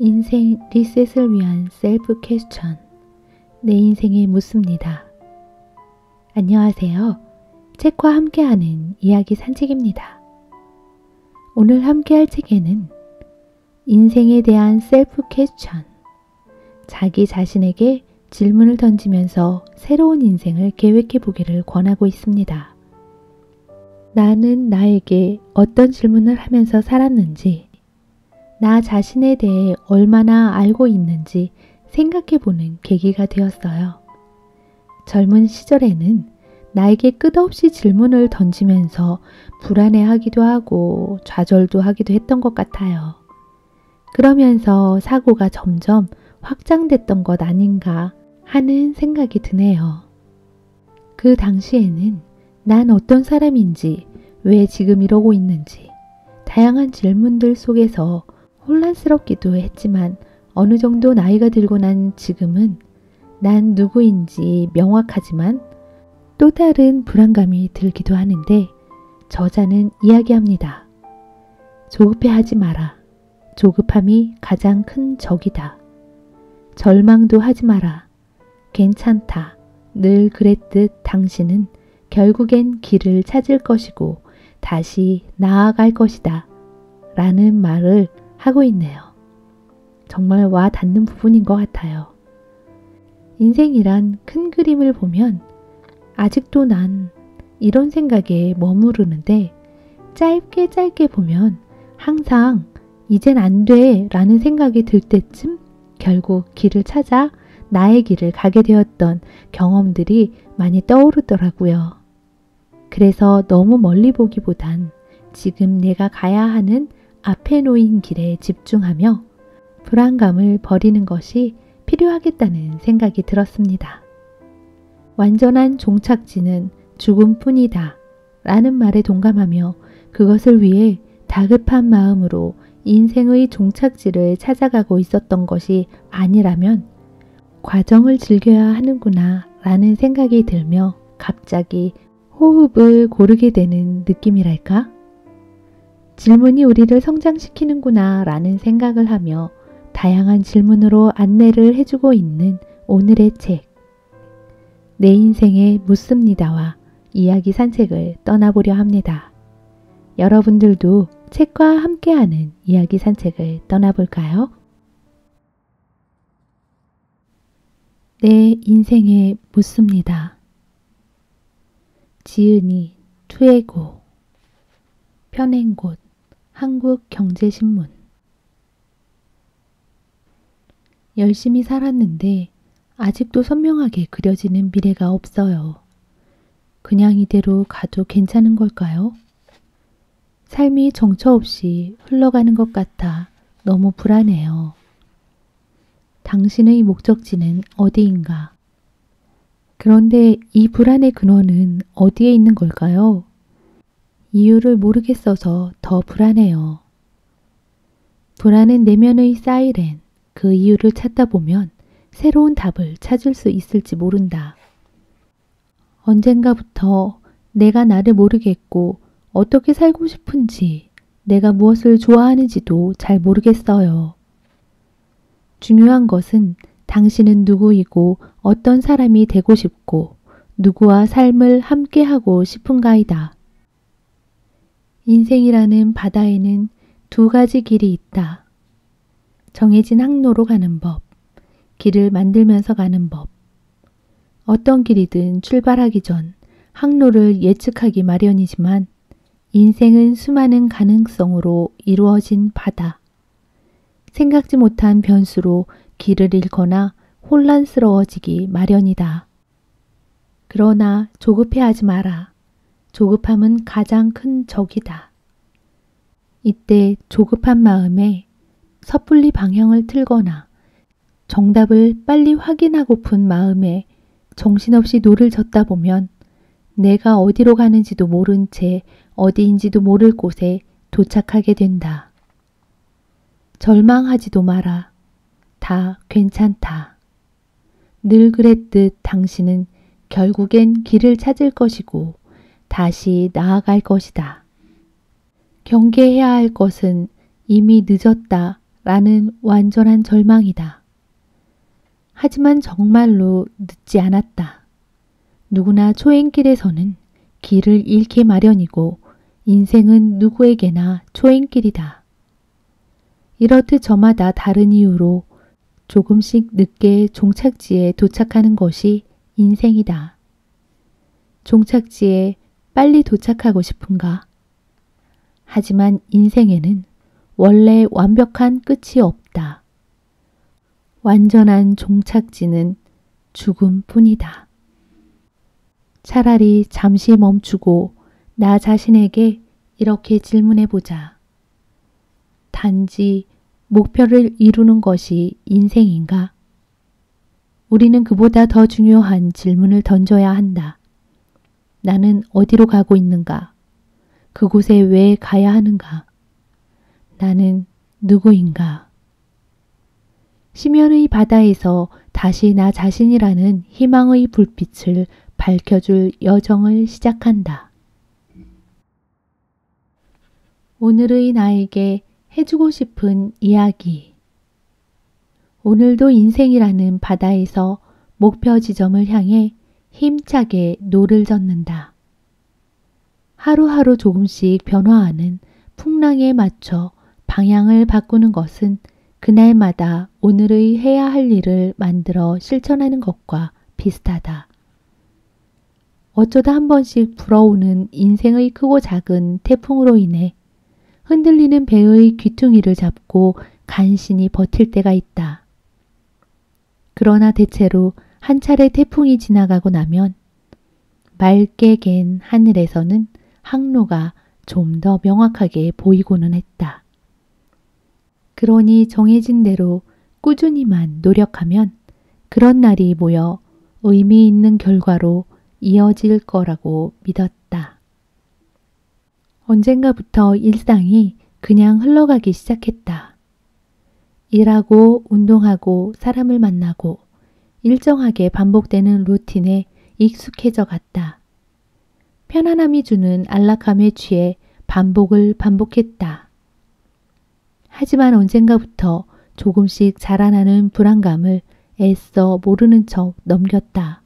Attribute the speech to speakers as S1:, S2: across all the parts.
S1: 인생 리셋을 위한 셀프 퀘스천, 내 인생에 묻습니다. 안녕하세요. 책과 함께하는 이야기 산책입니다. 오늘 함께할 책에는 인생에 대한 셀프 퀘스천, 자기 자신에게 질문을 던지면서 새로운 인생을 계획해 보기를 권하고 있습니다. 나는 나에게 어떤 질문을 하면서 살았는지, 나 자신에 대해 얼마나 알고 있는지 생각해보는 계기가 되었어요. 젊은 시절에는 나에게 끝없이 질문을 던지면서 불안해하기도 하고 좌절도 하기도 했던 것 같아요. 그러면서 사고가 점점 확장됐던 것 아닌가 하는 생각이 드네요. 그 당시에는 난 어떤 사람인지, 왜 지금 이러고 있는지 다양한 질문들 속에서 혼란스럽기도 했지만 어느 정도 나이가 들고 난 지금은 난 누구인지 명확하지만 또 다른 불안감이 들기도 하는데 저자는 이야기합니다. 조급해하지 마라. 조급함이 가장 큰 적이다. 절망도 하지 마라. 괜찮다. 늘 그랬듯 당신은 결국엔 길을 찾을 것이고 다시 나아갈 것이다. 라는 말을 하고 있네요. 정말 와 닿는 부분인 것 같아요. 인생이란 큰 그림을 보면 아직도 난 이런 생각에 머무르는데 짧게 보면 항상 이젠 안 돼 라는 생각이 들 때쯤 결국 길을 찾아 나의 길을 가게 되었던 경험들이 많이 떠오르더라고요. 그래서 너무 멀리 보기보단 지금 내가 가야 하는 앞에 놓인 길에 집중하며 불안감을 버리는 것이 필요하겠다는 생각이 들었습니다. 완전한 종착지는 죽음뿐이다 라는 말에 동감하며 그것을 위해 다급한 마음으로 인생의 종착지를 찾아가고 있었던 것이 아니라면 과정을 즐겨야 하는구나 라는 생각이 들며 갑자기 호흡을 고르게 되는 느낌이랄까? 질문이 우리를 성장시키는구나 라는 생각을 하며 다양한 질문으로 안내를 해주고 있는 오늘의 책, 내 인생에 묻습니다와 이야기 산책을 떠나보려 합니다. 여러분들도 책과 함께하는 이야기 산책을 떠나볼까요? 내 인생에 묻습니다. 지은이 투에고, 편행곳, 한국경제신문. 열심히 살았는데 아직도 선명하게 그려지는 미래가 없어요. 그냥 이대로 가도 괜찮은 걸까요? 삶이 정처 없이 흘러가는 것 같아 너무 불안해요. 당신의 목적지는 어디인가? 그런데 이 불안의 근원은 어디에 있는 걸까요? 이유를 모르겠어서 더 불안해요. 불안은 내면의 사이렌, 그 이유를 찾다 보면 새로운 답을 찾을 수 있을지 모른다. 언젠가부터 내가 나를 모르겠고 어떻게 살고 싶은지, 내가 무엇을 좋아하는지도 잘 모르겠어요. 중요한 것은 당신은 누구이고 어떤 사람이 되고 싶고 누구와 삶을 함께하고 싶은가이다. 인생이라는 바다에는 두 가지 길이 있다. 정해진 항로로 가는 법, 길을 만들면서 가는 법. 어떤 길이든 출발하기 전 항로를 예측하기 마련이지만 인생은 수많은 가능성으로 이루어진 바다. 생각지 못한 변수로 길을 잃거나 혼란스러워지기 마련이다. 그러나 조급해하지 마라. 조급함은 가장 큰 적이다. 이때 조급한 마음에 섣불리 방향을 틀거나 정답을 빨리 확인하고픈 마음에 정신없이 노를 젓다 보면 내가 어디로 가는지도 모른 채 어디인지도 모를 곳에 도착하게 된다. 절망하지도 마라. 다 괜찮다. 늘 그랬듯 당신은 결국엔 길을 찾을 것이고 다시 나아갈 것이다. 경계해야 할 것은 이미 늦었다 라는 완전한 절망이다. 하지만 정말로 늦지 않았다. 누구나 초행길에서는 길을 잃기 마련이고 인생은 누구에게나 초행길이다. 이렇듯 저마다 다른 이유로 조금씩 늦게 종착지에 도착하는 것이 인생이다. 종착지에 빨리 도착하고 싶은가? 하지만 인생에는 원래 완벽한 끝이 없다. 완전한 종착지는 죽음뿐이다. 차라리 잠시 멈추고 나 자신에게 이렇게 질문해보자. 단지 목표를 이루는 것이 인생인가? 우리는 그보다 더 중요한 질문을 던져야 한다. 나는 어디로 가고 있는가? 그곳에 왜 가야 하는가? 나는 누구인가? 심연의 바다에서 다시 나 자신이라는 희망의 불빛을 밝혀줄 여정을 시작한다. 오늘의 나에게 해주고 싶은 이야기. 오늘도 인생이라는 바다에서 목표 지점을 향해 힘차게 노를 젓는다. 하루하루 조금씩 변화하는 풍랑에 맞춰 방향을 바꾸는 것은 그날마다 오늘의 해야 할 일을 만들어 실천하는 것과 비슷하다. 어쩌다 한 번씩 불어오는 인생의 크고 작은 태풍으로 인해 흔들리는 배의 귀퉁이를 잡고 간신히 버틸 때가 있다. 그러나 대체로 한 차례 태풍이 지나가고 나면 맑게 갠 하늘에서는 항로가 좀 더 명확하게 보이고는 했다. 그러니 정해진 대로 꾸준히만 노력하면 그런 날이 모여 의미 있는 결과로 이어질 거라고 믿었다. 언젠가부터 일상이 그냥 흘러가기 시작했다. 일하고 운동하고 사람을 만나고 일정하게 반복되는 루틴에 익숙해져 갔다. 편안함이 주는 안락함에 취해 반복을 반복했다. 하지만 언젠가부터 조금씩 자라나는 불안감을 애써 모르는 척 넘겼다.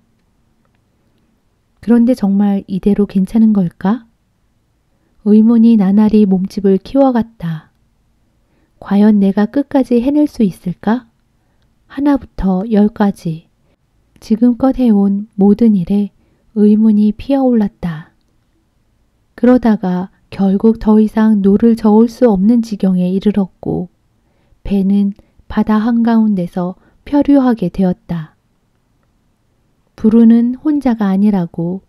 S1: 그런데 정말 이대로 괜찮은 걸까? 의문이 나날이 몸집을 키워갔다. 과연 내가 끝까지 해낼 수 있을까? 하나부터 10까지 지금껏 해온 모든 일에 의문이 피어올랐다. 그러다가 결국 더 이상 노를 저을 수 없는 지경에 이르렀고 배는 바다 한가운데서漂流하게 되었다. 부르는 혼자가 아니라고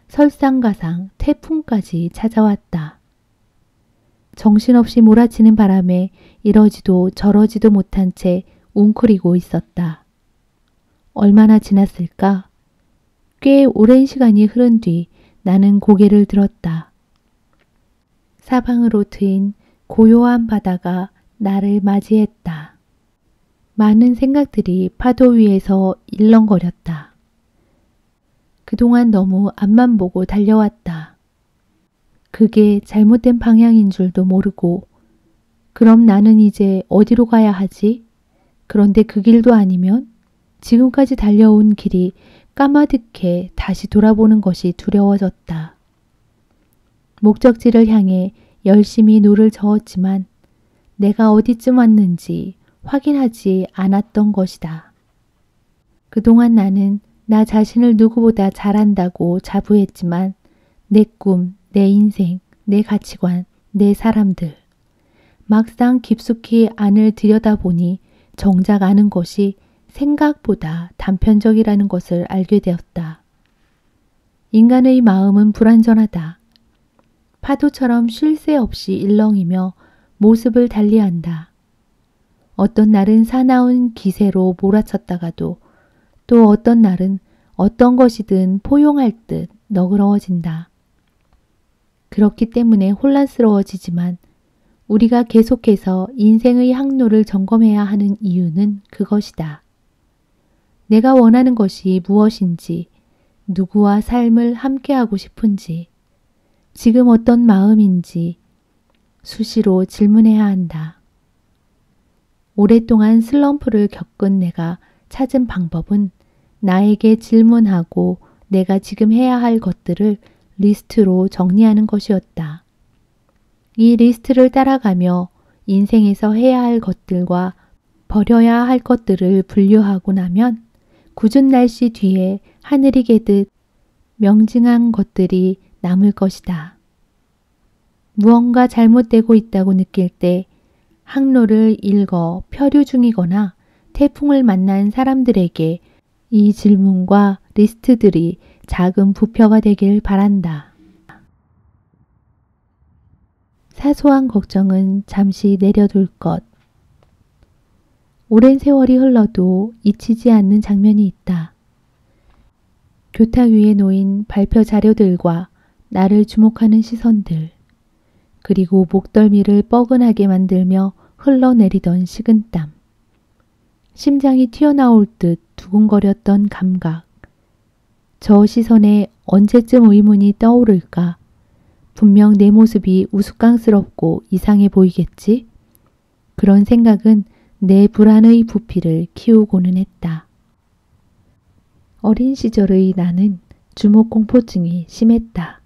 S1: 설상가상 태풍까지 찾아왔다. 정신없이 몰아치는 바람에 이러지도 저러지도 못한 채 웅크리고 있었다. 얼마나 지났을까? 꽤 오랜 시간이 흐른 뒤 나는 고개를 들었다. 사방으로 트인 고요한 바다가 나를 맞이했다. 많은 생각들이 파도 위에서 일렁거렸다. 그동안 너무 앞만 보고 달려왔다. 그게 잘못된 방향인 줄도 모르고 그럼 나는 이제 어디로 가야 하지? 그런데 그 길도 아니면 지금까지 달려온 길이 까마득해 다시 돌아보는 것이 두려워졌다. 목적지를 향해 열심히 노를 저었지만 내가 어디쯤 왔는지 확인하지 않았던 것이다. 그동안 나는 나 자신을 누구보다 잘한다고 자부했지만 내 꿈, 내 인생, 내 가치관, 내 사람들 막상 깊숙이 안을 들여다보니 정작 아는 것이 생각보다 단편적이라는 것을 알게 되었다. 인간의 마음은 불완전하다. 파도처럼 쉴 새 없이 일렁이며 모습을 달리한다. 어떤 날은 사나운 기세로 몰아쳤다가도 또 어떤 날은 어떤 것이든 포용할 듯 너그러워진다. 그렇기 때문에 혼란스러워지지만 우리가 계속해서 인생의 항로를 점검해야 하는 이유는 그것이다. 내가 원하는 것이 무엇인지, 누구와 삶을 함께하고 싶은지, 지금 어떤 마음인지 수시로 질문해야 한다. 오랫동안 슬럼프를 겪은 내가 찾은 방법은 나에게 질문하고 내가 지금 해야 할 것들을 리스트로 정리하는 것이었다. 이 리스트를 따라가며 인생에서 해야 할 것들과 버려야 할 것들을 분류하고 나면 궂은 날씨 뒤에 하늘이 개듯 명징한 것들이 남을 것이다. 무언가 잘못되고 있다고 느낄 때 항로를 읽어 표류 중이거나 태풍을 만난 사람들에게 이 질문과 리스트들이 작은 부표가 되길 바란다. 사소한 걱정은 잠시 내려둘 것. 오랜 세월이 흘러도 잊히지 않는 장면이 있다. 교탁 위에 놓인 발표 자료들과 나를 주목하는 시선들, 그리고 목덜미를 뻐근하게 만들며 흘러내리던 식은땀, 심장이 튀어나올 듯 두근거렸던 감각. 저 시선에 언제쯤 의문이 떠오를까? 분명 내 모습이 우스꽝스럽고 이상해 보이겠지? 그런 생각은 내 불안의 부피를 키우고는 했다. 어린 시절의 나는 주목공포증이 심했다.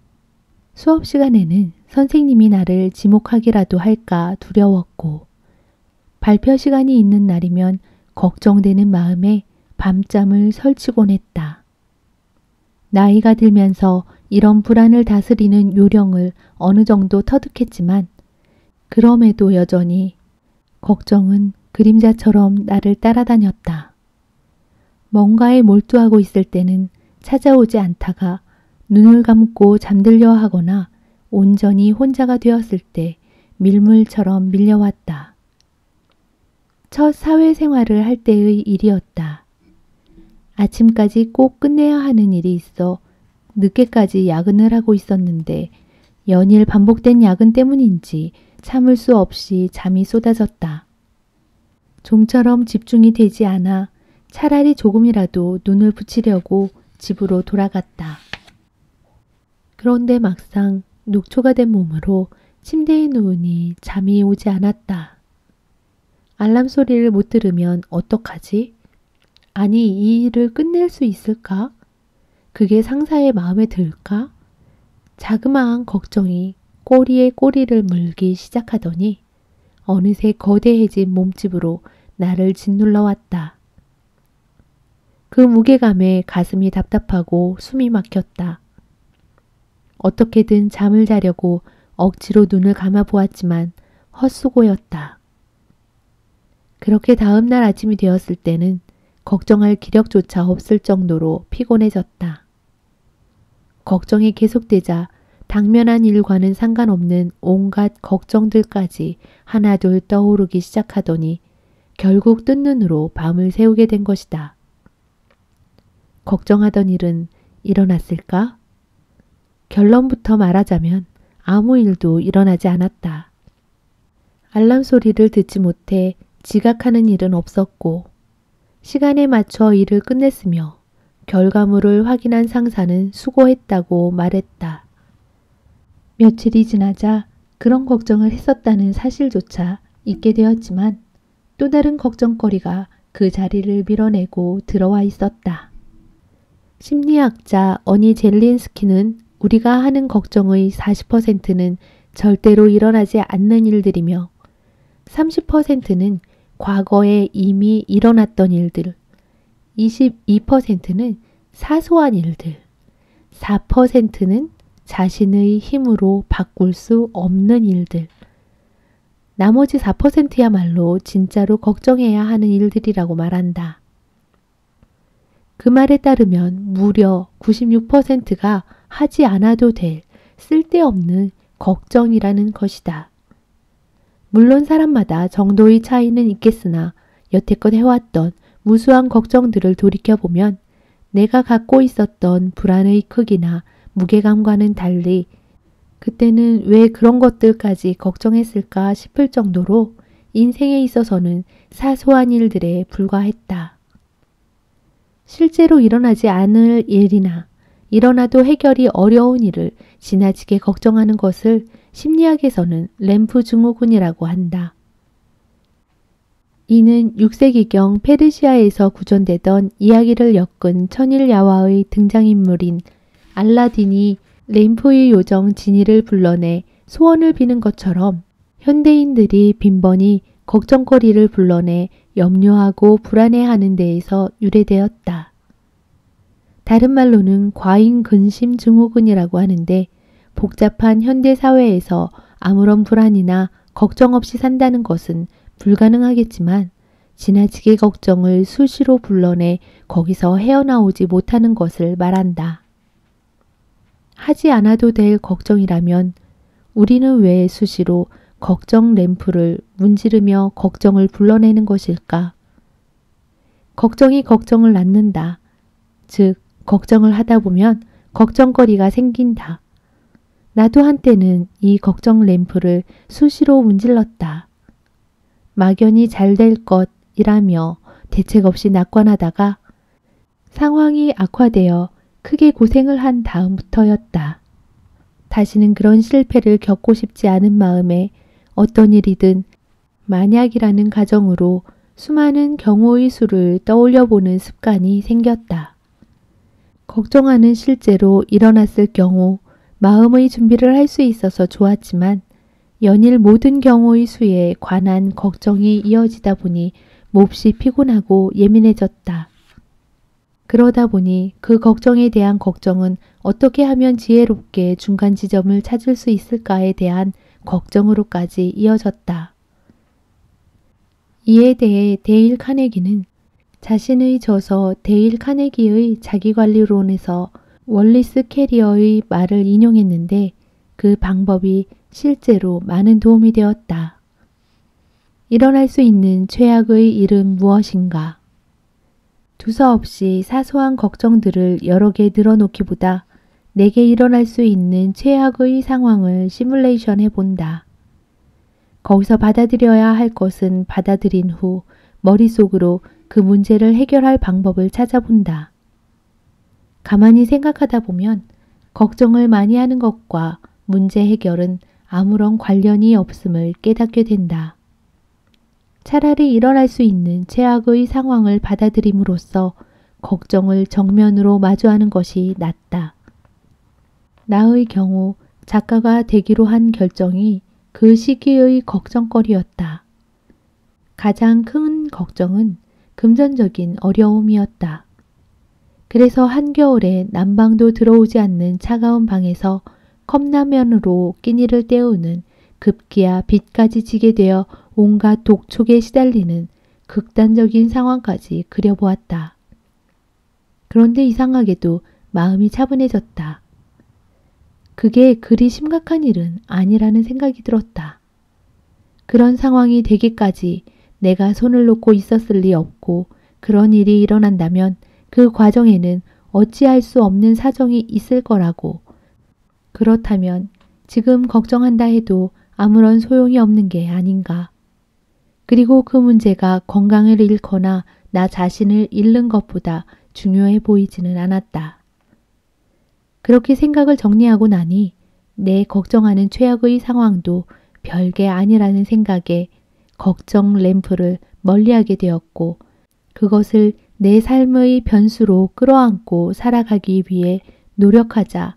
S1: 수업 시간에는 선생님이 나를 지목하기라도 할까 두려웠고, 발표 시간이 있는 날이면 걱정되는 마음에 밤잠을 설치곤 했다. 나이가 들면서 이런 불안을 다스리는 요령을 어느 정도 터득했지만 그럼에도 여전히 걱정은 그림자처럼 나를 따라다녔다. 뭔가에 몰두하고 있을 때는 찾아오지 않다가 눈을 감고 잠들려 하거나 온전히 혼자가 되었을 때 밀물처럼 밀려왔다. 첫 사회생활을 할 때의 일이었다. 아침까지 꼭 끝내야 하는 일이 있어 늦게까지 야근을 하고 있었는데 연일 반복된 야근 때문인지 참을 수 없이 잠이 쏟아졌다. 좀처럼 집중이 되지 않아 차라리 조금이라도 눈을 붙이려고 집으로 돌아갔다. 그런데 막상 녹초가 된 몸으로 침대에 누우니 잠이 오지 않았다. 알람 소리를 못 들으면 어떡하지? 아니, 이 일을 끝낼 수 있을까? 그게 상사의 마음에 들까? 자그마한 걱정이 꼬리에 꼬리를 물기 시작하더니 어느새 거대해진 몸집으로 나를 짓눌러 왔다. 그 무게감에 가슴이 답답하고 숨이 막혔다. 어떻게든 잠을 자려고 억지로 눈을 감아 보았지만 헛수고였다. 그렇게 다음 날 아침이 되었을 때는 걱정할 기력조차 없을 정도로 피곤해졌다. 걱정이 계속되자 당면한 일과는 상관없는 온갖 걱정들까지 하나둘 떠오르기 시작하더니 결국 뜬 눈으로 밤을 새우게 된 것이다. 걱정하던 일은 일어났을까? 결론부터 말하자면 아무 일도 일어나지 않았다. 알람 소리를 듣지 못해 지각하는 일은 없었고 시간에 맞춰 일을 끝냈으며 결과물을 확인한 상사는 수고했다고 말했다. 며칠이 지나자 그런 걱정을 했었다는 사실조차 잊게 되었지만 또 다른 걱정거리가 그 자리를 밀어내고 들어와 있었다. 심리학자 어니 젤린스키는 우리가 하는 걱정의 40%는 절대로 일어나지 않는 일들이며 30%는 과거에 이미 일어났던 일들, 22%는 사소한 일들, 4%는 자신의 힘으로 바꿀 수 없는 일들, 나머지 4%야말로 진짜로 걱정해야 하는 일들이라고 말한다. 그 말에 따르면 무려 96%가 하지 않아도 될 쓸데없는 걱정이라는 것이다. 물론 사람마다 정도의 차이는 있겠으나 여태껏 해왔던 무수한 걱정들을 돌이켜보면 내가 갖고 있었던 불안의 크기나 무게감과는 달리 그때는 왜 그런 것들까지 걱정했을까 싶을 정도로 인생에 있어서는 사소한 일들에 불과했다. 실제로 일어나지 않을 일이나 일어나도 해결이 어려운 일을 지나치게 걱정하는 것을 심리학에서는 램프 증후군이라고 한다. 이는 6세기경 페르시아에서 구전되던 이야기를 엮은 천일야화의 등장인물인 알라딘이 램프의 요정 지니를 불러내 소원을 비는 것처럼 현대인들이 빈번히 걱정거리를 불러내 염려하고 불안해하는 데에서 유래되었다. 다른 말로는 과잉 근심 증후군이라고 하는데 복잡한 현대사회에서 아무런 불안이나 걱정 없이 산다는 것은 불가능하겠지만 지나치게 걱정을 수시로 불러내 거기서 헤어나오지 못하는 것을 말한다. 하지 않아도 될 걱정이라면 우리는 왜 수시로 걱정 램프를 문지르며 걱정을 불러내는 것일까? 걱정이 걱정을 낳는다. 즉, 걱정을 하다 보면 걱정거리가 생긴다. 나도 한때는 이 걱정 램프를 수시로 문질렀다. 막연히 잘 될 것이라며 대책 없이 낙관하다가 상황이 악화되어 크게 고생을 한 다음부터였다. 다시는 그런 실패를 겪고 싶지 않은 마음에 어떤 일이든 만약이라는 가정으로 수많은 경우의 수를 떠올려 보는 습관이 생겼다. 걱정하는 실제로 일어났을 경우 마음의 준비를 할 수 있어서 좋았지만 연일 모든 경우의 수에 관한 걱정이 이어지다 보니 몹시 피곤하고 예민해졌다. 그러다 보니 그 걱정에 대한 걱정은 어떻게 하면 지혜롭게 중간 지점을 찾을 수 있을까에 대한 걱정으로까지 이어졌다. 이에 대해 데일 카네기는 자신의 저서 데일 카네기의 자기관리론에서 월리스 캐리어의 말을 인용했는데 그 방법이 실제로 많은 도움이 되었다. 일어날 수 있는 최악의 일은 무엇인가? 두서없이 사소한 걱정들을 여러 개 늘어놓기보다 내게 일어날 수 있는 최악의 상황을 시뮬레이션 해본다. 거기서 받아들여야 할 것은 받아들인 후 머릿속으로 그 문제를 해결할 방법을 찾아본다. 가만히 생각하다 보면 걱정을 많이 하는 것과 문제 해결은 아무런 관련이 없음을 깨닫게 된다. 차라리 일어날 수 있는 최악의 상황을 받아들임으로써 걱정을 정면으로 마주하는 것이 낫다. 나의 경우 작가가 되기로 한 결정이 그 시기의 걱정거리였다. 가장 큰 걱정은 금전적인 어려움이었다. 그래서 한겨울에 난방도 들어오지 않는 차가운 방에서 컵라면으로 끼니를 때우는 급기야 빚까지 지게 되어 온갖 독촉에 시달리는 극단적인 상황까지 그려보았다. 그런데 이상하게도 마음이 차분해졌다. 그게 그리 심각한 일은 아니라는 생각이 들었다. 그런 상황이 되기까지 내가 손을 놓고 있었을 리 없고 그런 일이 일어난다면 그 과정에는 어찌할 수 없는 사정이 있을 거라고. 그렇다면 지금 걱정한다 해도 아무런 소용이 없는 게 아닌가. 그리고 그 문제가 건강을 잃거나 나 자신을 잃는 것보다 중요해 보이지는 않았다. 그렇게 생각을 정리하고 나니 내 걱정하는 최악의 상황도 별게 아니라는 생각에 걱정 램프를 멀리하게 되었고 그것을 내 삶의 변수로 끌어안고 살아가기 위해 노력하자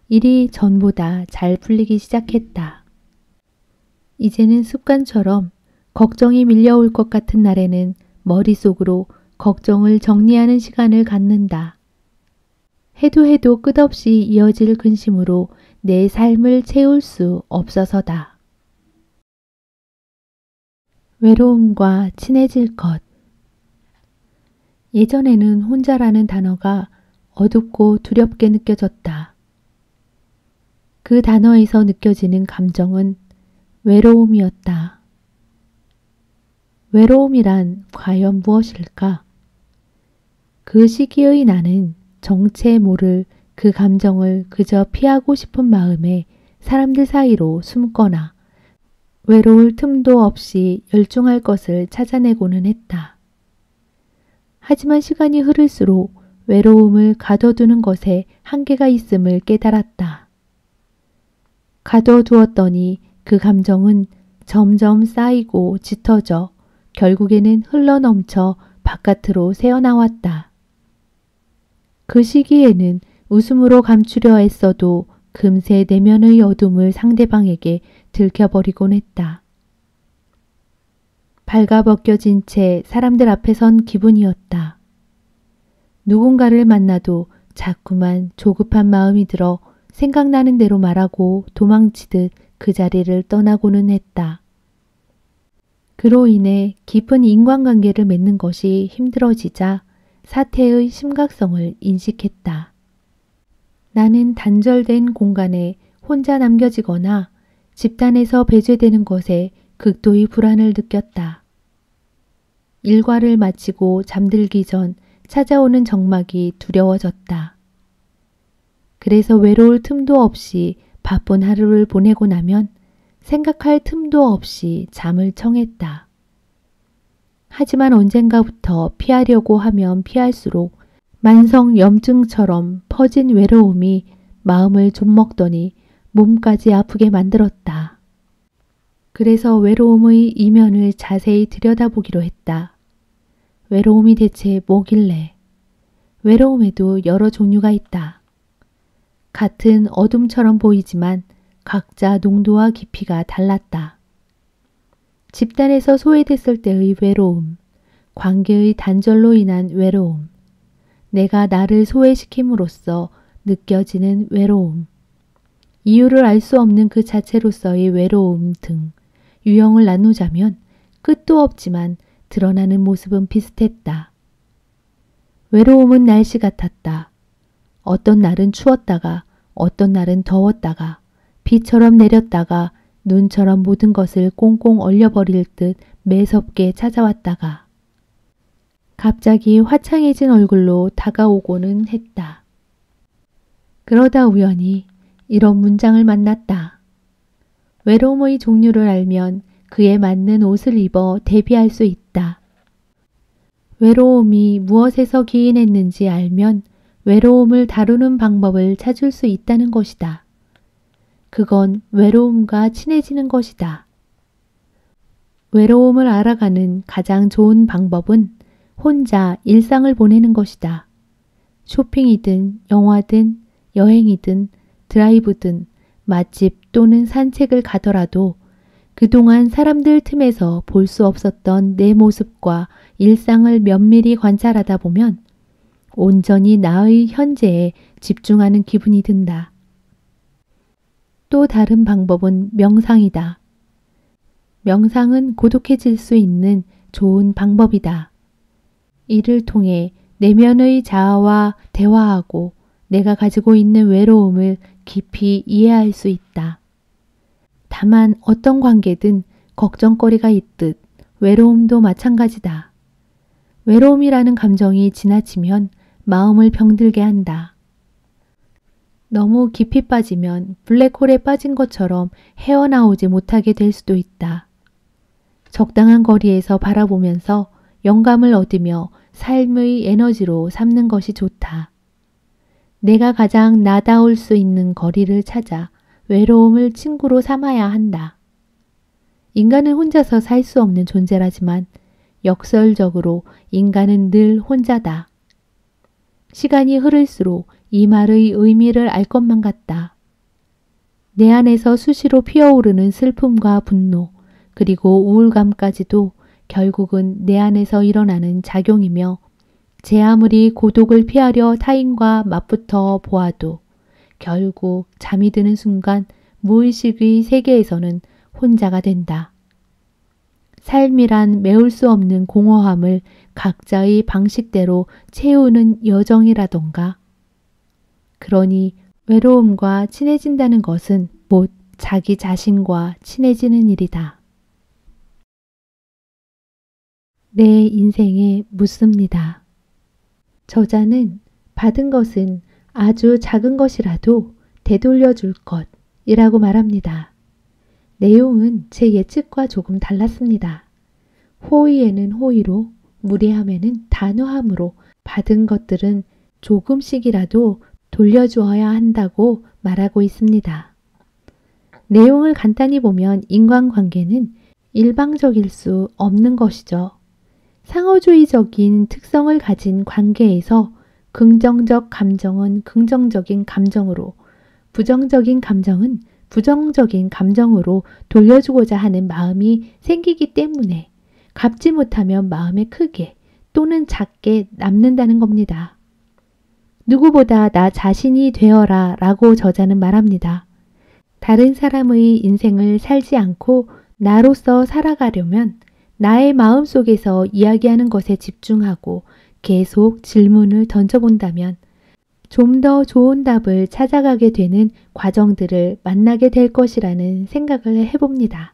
S1: 일이 전보다 잘 풀리기 시작했다. 이제는 습관처럼 걱정이 밀려올 것 같은 날에는 머릿속으로 걱정을 정리하는 시간을 갖는다. 해도 끝없이 이어질 근심으로 내 삶을 채울 수 없어서다. 외로움과 친해질 것. 예전에는 혼자라는 단어가 어둡고 두렵게 느껴졌다. 그 단어에서 느껴지는 감정은 외로움이었다. 외로움이란 과연 무엇일까? 그 시기의 나는 정체 모를 그 감정을 그저 피하고 싶은 마음에 사람들 사이로 숨거나 외로울 틈도 없이 열중할 것을 찾아내고는 했다. 하지만 시간이 흐를수록 외로움을 가둬두는 것에 한계가 있음을 깨달았다. 가둬두었더니 그 감정은 점점 쌓이고 짙어져 결국에는 흘러넘쳐 바깥으로 새어나왔다. 그 시기에는 웃음으로 감추려 애써도 금세 내면의 어둠을 상대방에게 들켜버리곤 했다. 발가벗겨진 채 사람들 앞에 선 기분이었다. 누군가를 만나도 자꾸만 조급한 마음이 들어 생각나는 대로 말하고 도망치듯 그 자리를 떠나고는 했다. 그로 인해 깊은 인간관계를 맺는 것이 힘들어지자 사태의 심각성을 인식했다. 나는 단절된 공간에 혼자 남겨지거나 집단에서 배제되는 것에 극도의 불안을 느꼈다. 일과를 마치고 잠들기 전 찾아오는 정막이 두려워졌다. 그래서 외로울 틈도 없이 바쁜 하루를 보내고 나면 생각할 틈도 없이 잠을 청했다. 하지만 언젠가부터 피하려고 하면 피할수록 만성 염증처럼 퍼진 외로움이 마음을 좀먹더니 몸까지 아프게 만들었다. 그래서 외로움의 이면을 자세히 들여다보기로 했다. 외로움이 대체 뭐길래? 외로움에도 여러 종류가 있다. 같은 어둠처럼 보이지만 각자 농도와 깊이가 달랐다. 집단에서 소외됐을 때의 외로움, 관계의 단절로 인한 외로움, 내가 나를 소외시킴으로써 느껴지는 외로움, 이유를 알 수 없는 그 자체로서의 외로움 등 유형을 나누자면 끝도 없지만 드러나는 모습은 비슷했다. 외로움은 날씨 같았다. 어떤 날은 추웠다가 어떤 날은 더웠다가 비처럼 내렸다가 눈처럼 모든 것을 꽁꽁 얼려버릴 듯 매섭게 찾아왔다가 갑자기 화창해진 얼굴로 다가오고는 했다. 그러다 우연히 이런 문장을 만났다. 외로움의 종류를 알면 그에 맞는 옷을 입어 대비할 수 있다. 외로움이 무엇에서 기인했는지 알면 외로움을 다루는 방법을 찾을 수 있다는 것이다. 그건 외로움과 친해지는 것이다. 외로움을 알아가는 가장 좋은 방법은 혼자 일상을 보내는 것이다. 쇼핑이든 영화든 여행이든 드라이브든 맛집 또는 산책을 가더라도 그동안 사람들 틈에서 볼 수 없었던 내 모습과 일상을 면밀히 관찰하다 보면 온전히 나의 현재에 집중하는 기분이 든다. 또 다른 방법은 명상이다. 명상은 고독해질 수 있는 좋은 방법이다. 이를 통해 내면의 자아와 대화하고 내가 가지고 있는 외로움을 깊이 이해할 수 있다. 다만 어떤 관계든 걱정거리가 있듯 외로움도 마찬가지다. 외로움이라는 감정이 지나치면 마음을 병들게 한다. 너무 깊이 빠지면 블랙홀에 빠진 것처럼 헤어나오지 못하게 될 수도 있다. 적당한 거리에서 바라보면서 영감을 얻으며 삶의 에너지로 삼는 것이 좋다. 내가 가장 나다울 수 있는 거리를 찾아 외로움을 친구로 삼아야 한다. 인간은 혼자서 살 수 없는 존재라지만 역설적으로 인간은 늘 혼자다. 시간이 흐를수록 이 말의 의미를 알 것만 같다. 내 안에서 수시로 피어오르는 슬픔과 분노, 그리고 우울감까지도 결국은 내 안에서 일어나는 작용이며 제 아무리 고독을 피하려 타인과 맞붙어 보아도 결국 잠이 드는 순간 무의식의 세계에서는 혼자가 된다. 삶이란 메울 수 없는 공허함을 각자의 방식대로 채우는 여정이라던가. 그러니 외로움과 친해진다는 것은 곧 자기 자신과 친해지는 일이다. 내 인생에 묻습니다. 저자는 받은 것은 아주 작은 것이라도 되돌려 줄 것이라고 말합니다. 내용은 제 예측과 조금 달랐습니다. 호의에는 호의로, 무례함에는 단호함으로 받은 것들은 조금씩이라도 돌려주어야 한다고 말하고 있습니다. 내용을 간단히 보면 인간관계는 일방적일 수 없는 것이죠. 상호주의적인 특성을 가진 관계에서 긍정적 감정은 긍정적인 감정으로, 부정적인 감정은 부정적인 감정으로 돌려주고자 하는 마음이 생기기 때문에 갚지 못하면 마음에 크게 또는 작게 남는다는 겁니다. 누구보다 나 자신이 되어라 라고 저자는 말합니다. 다른 사람의 인생을 살지 않고 나로서 살아가려면 나의 마음속에서 이야기하는 것에 집중하고 계속 질문을 던져본다면 좀 더 좋은 답을 찾아가게 되는 과정들을 만나게 될 것이라는 생각을 해봅니다.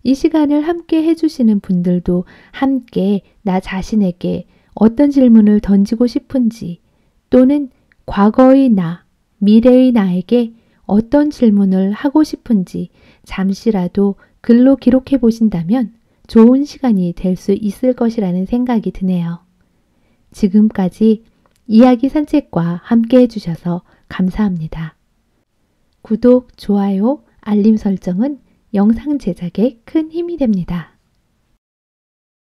S1: 이 시간을 함께 해주시는 분들도 함께 나 자신에게 어떤 질문을 던지고 싶은지 또는 과거의 나, 미래의 나에게 어떤 질문을 하고 싶은지 잠시라도 글로 기록해 보신다면 좋은 시간이 될 수 있을 것이라는 생각이 드네요. 지금까지 이야기 산책과 함께 해주셔서 감사합니다. 구독, 좋아요, 알림 설정은 영상 제작에 큰 힘이 됩니다.